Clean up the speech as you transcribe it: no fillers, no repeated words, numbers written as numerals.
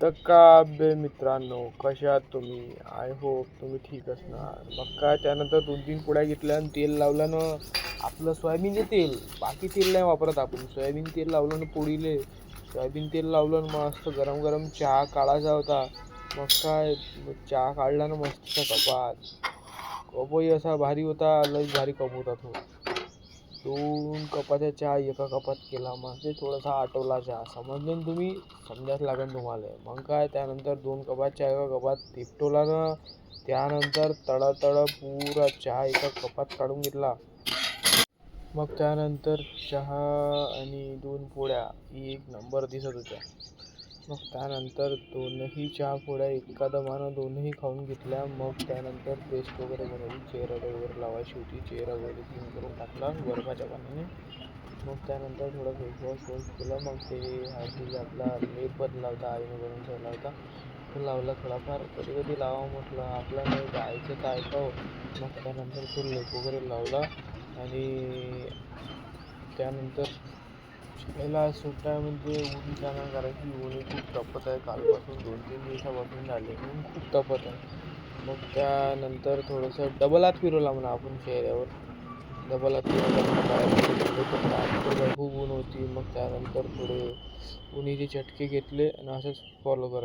तर का बे मित्रांनो, कशा आहात तुम्ही? आय होप तुम्ही ठीक असणार. मग काय त्यानंतर 2-3 पुड्या घेतल्या आणि तेल लावलं ना, आपलं सोयाबीनचे तेल. बाकी तेल नाही वापरत आपण. सोयाबीन तेल लावलं ना पोळीले. सोयाबीन तेल लावलं ना मस्त गरम गरम चहा काढायचा होता. मग काय चहा काढला ना मस्त कपात. कपही असा भारी होता, लयच भारी कप होता तो. 2 कपाच्या चहा एका कपात केला. म्हणजे थोडासा आटवला चहा. समजले ना तुम्ही? समजाच लागेल तुम्हाला. मग काय त्यानंतर 2 कपात चहा एका कपात तिपटवला ना, त्यानंतर तडतड पुरा चहा एका कपात काढून घेतला. मग त्यानंतर चहा आणि 2 पोळ्या एक नंबर दिसत होत्या. मग त्यानंतर दोनही चहा पोळ्या एका दमानं दोनही खाऊन घेतल्या. मग त्यानंतर पेस्ट वगैरे बनवली. चेहऱ्याला वगैरे लावायची होती. चेहरा वगैरे क्लीन करून टाकला बर्फाच्या पाण्याने. मग त्यानंतर थोडं फेसवॉश केलं. मग ते हळदीचा आपला लेप बनला होता, आईने बनवून ठेवला होता, तो लावला थोडाफार. कधी कधी लावा म्हटलं, आपलं नाही तर आईचं तर ऐकावं. मग त्यानंतर तो लेप वगैरे लावला आणि त्यानंतर याला सुट्टा आहे म्हणजे ऊन जाणार, कारण की ऊन खूप तपत आहे. कालपासून 2-3 दिवसापासून झाले ऊन खूप तपत आहे. मग त्यानंतर थोडंसं डबल हात फिरवला म्हणा आपण चेहऱ्यावर. डबल हात फिरवला म्हणा पायामध्ये, तर खूप ऊन होती. मग त्यानंतर थोडे उन्हाचे चटके घेतले आणि असंच फॉलो करत